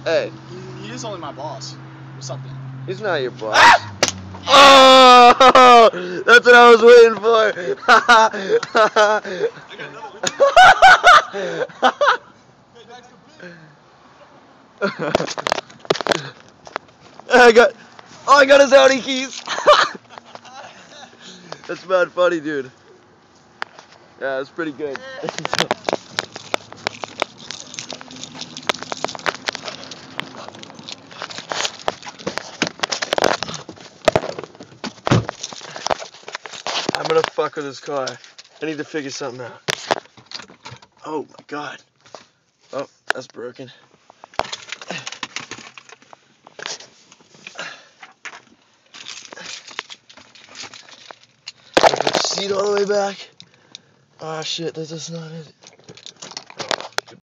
Hey. He is only my boss. What's up, then? He's not your boss. Ah! Oh! That's what I was waiting for. I got another I got his Audi keys. That's mad funny, dude. Yeah, it's pretty good. I'm gonna fuck with this car. I need to figure something out. Oh my god. Oh, that's broken. Put the seat all the way back. Oh shit, that's just not it.